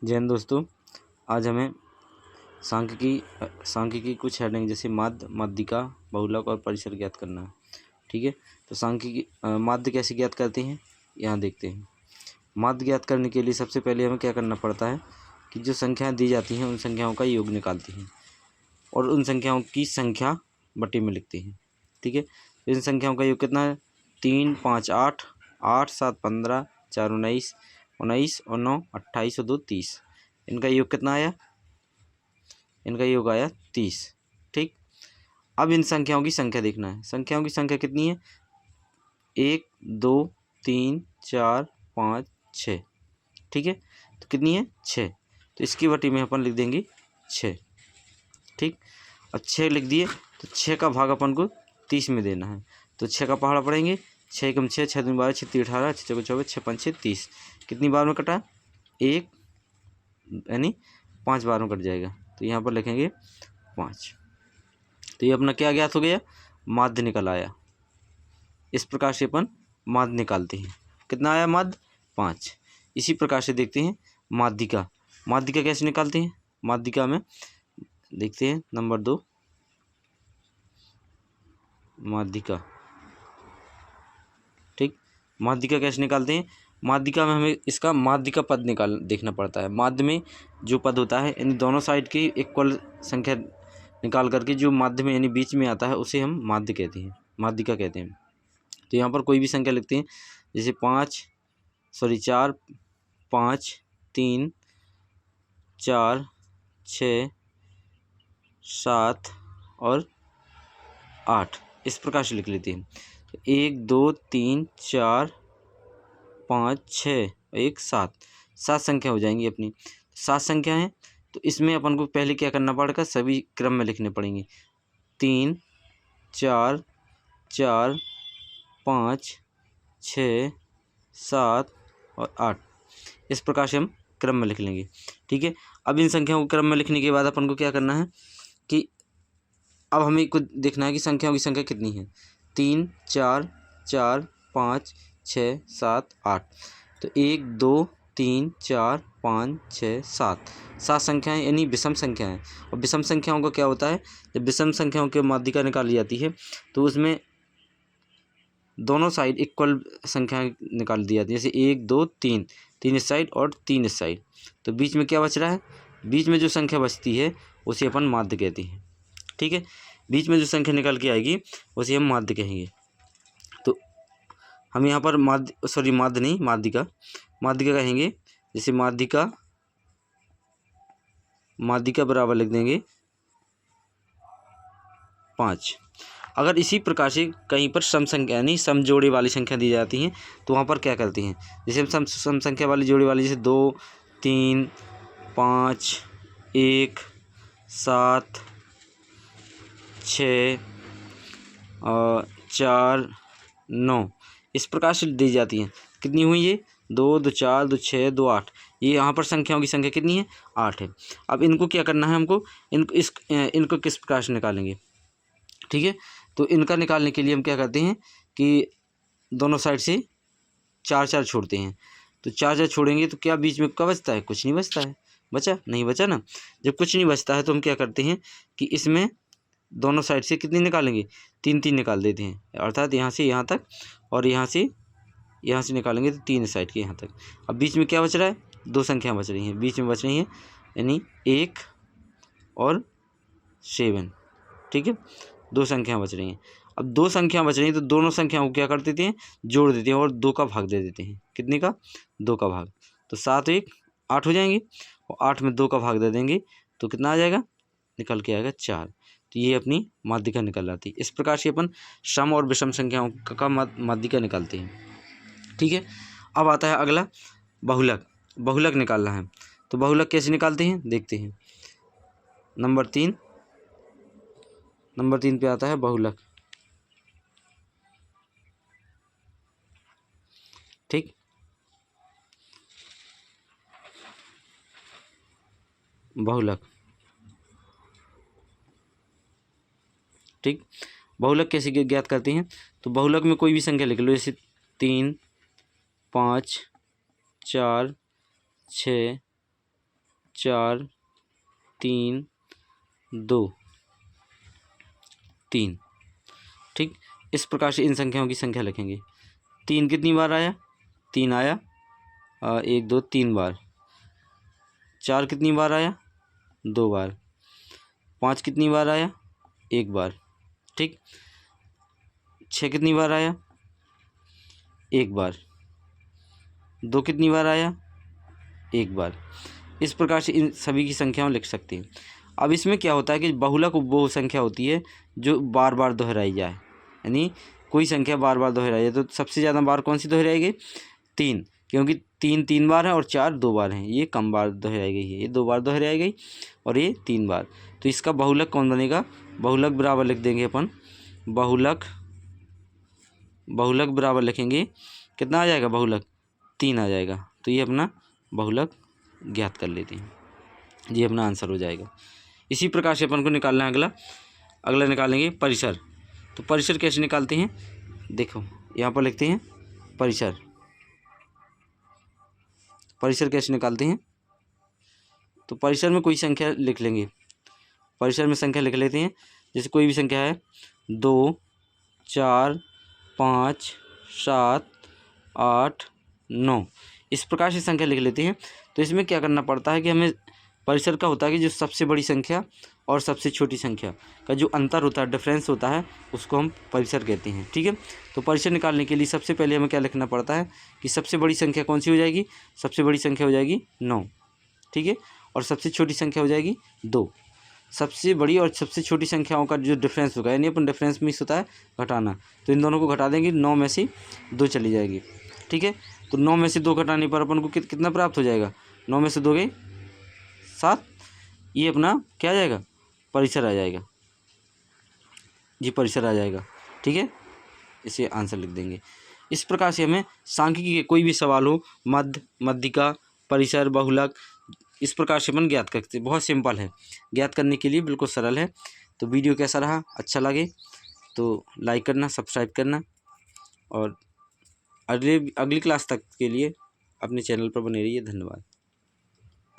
जय हिंद दोस्तों। आज हमें सांख्यिकी कुछ हेडिंग जैसे माध्य, माध्यिका, बहुलक और परिसर ज्ञात करना है। ठीक है, तो सांख्यिकी माध्य कैसे ज्ञात करते हैं यहाँ देखते हैं। माध्य ज्ञात करने के लिए सबसे पहले हमें क्या करना पड़ता है कि जो संख्याएं दी जाती हैं उन संख्याओं का योग निकालते हैं और उन संख्याओं की संख्या बटे में लिखते हैं। ठीक है, तो इन संख्याओं का योग कितना है? 3, 5, 8, 8, 7, 15, 4, 19, 19 और 9, 28 और 2, 30। इनका योग कितना आया? इनका योग आया 30। ठीक, अब इन संख्याओं की संख्या देखना है। संख्याओं की संख्या कितनी है? 1, 2, 3, 4, 5, 6। ठीक है, तो कितनी है? 6। तो इसकी बटी में अपन लिख देंगे 6। ठीक, अब 6 लिख दिए तो 6 का भाग अपन को 30 में देना है। तो 6 का पहाड़ा पड़ेंगे, 6 कम 6, 6 दूनी 12, 6 तीन 18, 6 चौके 24, 6 5 6 30। कितनी बार में कटा? 1, यानी 5 बार में कट जाएगा। तो यहाँ पर लिखेंगे 5। तो ये अपना क्या ज्ञात हो गया? माध्य निकल आया। इस प्रकार से अपन माध्य निकालते हैं। कितना आया माध्य? 5। इसी प्रकार से देखते हैं माध्यिका। माध्यिका कैसे निकालते हैं? माध्यिका में देखते हैं नंबर 2 माध्यिका। ठीक, माध्यिका कैसे निकालते हैं? माध्यिका में हमें इसका माध्य का पद देखना पड़ता है। माध्य में जो पद होता है इन दोनों साइड की इक्वल संख्या निकाल करके जो माध्य में यानी बीच में आता है उसे हम माध्य कहते हैं, माध्यिका कहते हैं। तो यहाँ पर कोई भी संख्या लिखते हैं, जैसे 4, 5, 3, 4, 6, 7 और 8। इस प्रकार से लिख लेते हैं। 1, 2, 3, 4, 5, 6, 1, 7। 7 संख्या हो जाएंगी अपनी। 7 संख्या हैं तो इसमें अपन को पहले क्या करना पड़ेगा? सभी क्रम में लिखने पड़ेंगे। 3, 4, 4, 5, 6, 7 और 8। इस प्रकार से हम क्रम में लिख लेंगे। ठीक है, अब इन संख्याओं को क्रम में लिखने के बाद अपन को क्या करना है कि अब हमें कुछ देखना है कि संख्याओं की संख्या कितनी है। 3, 4, 4, 5, 6, 7, 8। तो 1, 2, 3, 4, 5, 6, 7। 7 संख्याएं यानी विषम संख्याएं। और विषम संख्याओं का क्या होता है? जब विषम संख्याओं की माध्यिका निकाली जाती है तो उसमें दोनों साइड इक्वल संख्याएं निकाल दी जाती है। जैसे 1, 2, 3, 3 इस साइड और 3 इस साइड। तो बीच में क्या बच रहा है? बीच में जो संख्या बचती है उसे अपन माध्य कहते हैं। ठीक है, बीच में जो संख्या निकल के आएगी उसे हम माध्य कहेंगे। तो हम यहाँ पर माध्य नहीं, माध्यिका कहेंगे। जैसे माध्यिका बराबर लिख देंगे 5। अगर इसी प्रकार से कहीं पर सम संख्या यानी सम जोड़े वाली संख्या दी जाती हैं तो वहाँ पर क्या करते हैं? जैसे हम सम संख्या वाली जोड़े वाली, जैसे 2, 3, 5, 1, 7, 6 और 4, 9 इस प्रकार से दी जाती हैं। कितनी हुई ये? 2, 2, 4, 2, 6, 2, 8। ये यहाँ पर संख्याओं की संख्या कितनी है? 8 है। अब इनको क्या करना है हमको? इनको किस प्रकार से निकालेंगे? ठीक है, तो इनका निकालने के लिए हम क्या करते हैं कि दोनों साइड से 4 4 छोड़ते हैं। तो 4 4 छोड़ेंगे तो क्या बीच में क्या बचता है? कुछ नहीं बचता है। बचा? नहीं बचा ना। जब कुछ नहीं बचता है तो हम क्या करते हैं कि इसमें दोनों साइड से कितनी निकालेंगे? 3 3 निकाल देते हैं। अर्थात यहाँ से यहाँ तक और यहाँ से निकालेंगे तो 3 साइड के यहाँ तक। अब बीच में क्या बच रहा है? 2 संख्या बच रही हैं, बीच में बच रही हैं, यानी 1 और 7। ठीक है, 2 संख्या बच रही हैं। अब 2 संख्या बच रही हैं तो दोनों संख्याओं को क्या कर देते हैं? जोड़ देते हैं और 2 का भाग दे देते हैं। कितने का? 2 का भाग। तो 7 1 8 हो जाएंगे और 8 में 2 का भाग दे देंगे तो कितना आ जाएगा? निकल के आएगा 4। तो ये अपनी माध्यिका निकल आती है। इस प्रकार से अपन सम और विषम संख्याओं का माध्यिका निकालते हैं। ठीक है, अब आता है अगला बहुलक। बहुलक निकालना है तो बहुलक कैसे निकालते हैं देखते हैं। नंबर 3 पे आता है बहुलक। ठीक, बहुलक। ठीक, बहुलक कैसे ज्ञात करते हैं? तो बहुलक में कोई भी संख्या लिख लो, जैसे 3, 5, 4, 6, 4 3 2 3। ठीक, इस प्रकार से इन संख्याओं की संख्या लिखेंगे। 3 कितनी बार आया? 3 आया 1 2 3 बार। 4 कितनी बार आया? 2 बार। 5 कितनी बार आया? 1 बार। ठीक, 6 कितनी बार आया? 1 बार। 2 कितनी बार आया? 1 बार। इस प्रकार से इन सभी की संख्याओं लिख सकते हैं। अब इसमें क्या होता है कि बहुलक वो संख्या होती है जो बार बार दोहराई जाए, यानी कोई संख्या बार बार दोहराई जाए। तो सबसे ज़्यादा बार कौन सी दोहराई गई? 3, क्योंकि 3 बार है और 4 2 बार हैं। ये कम बार दोहराई गई है, ये 2 बार दोहराई गई और ये 3 बार। तो इसका बहुलक कौन बनेगा? बहुलक बराबर लिख देंगे अपन, बहुलक बराबर लिखेंगे, कितना आ जाएगा बहुलक? 3 आ जाएगा। तो ये अपना बहुलक ज्ञात कर लेते हैं, ये अपना आंसर हो जाएगा। इसी प्रकार से अपन को निकालना है अगला निकालेंगे परिसर। तो परिसर कैसे निकालते हैं? देखो यहाँ पर लिखते हैं परिसर कैसे निकालते हैं? तो परिसर में कोई संख्या लिख लेंगे, परिसर में संख्या लिख लेते हैं। जैसे कोई भी संख्या है 2 4 5 7 8 9, इस प्रकार से संख्या लिख लेते हैं। तो इसमें क्या करना पड़ता है कि हमें परिसर का होता है कि जो सबसे बड़ी संख्या और सबसे छोटी संख्या का जो अंतर होता है, डिफरेंस होता है, उसको हम परिसर कहते हैं। ठीक है, तो परिसर निकालने के लिए सबसे पहले हमें क्या लिखना पड़ता है कि सबसे बड़ी संख्या कौन सी हो जाएगी? सबसे बड़ी संख्या हो जाएगी 9। ठीक है, और सबसे छोटी संख्या हो जाएगी 2। सबसे बड़ी और सबसे छोटी संख्याओं का जो डिफरेंस होगा, यानी अपन डिफरेंस मीन्स होता है घटाना, तो इन दोनों को घटा देंगे, 9 में से 2 चली जाएगी। ठीक है, तो 9 में से 2 घटाने पर अपन को कितना प्राप्त हो जाएगा? 9 में से 2 गए 7। ये अपना क्या आ जाएगा? परिसर आ जाएगा जी, परिसर आ जाएगा। ठीक है, इसे आंसर लिख देंगे। इस प्रकार से हमें सांख्यिकी के कोई भी सवाल हो, मध्य, मध्यिका, परिसर, बहुलक, इस प्रकार से अपन ज्ञात करते हैं। बहुत सिंपल है, ज्ञात करने के लिए बिल्कुल सरल है। तो वीडियो कैसा रहा? अच्छा लगे तो लाइक करना, सब्सक्राइब करना, और अगली क्लास तक के लिए अपने चैनल पर बने रहिए। धन्यवाद।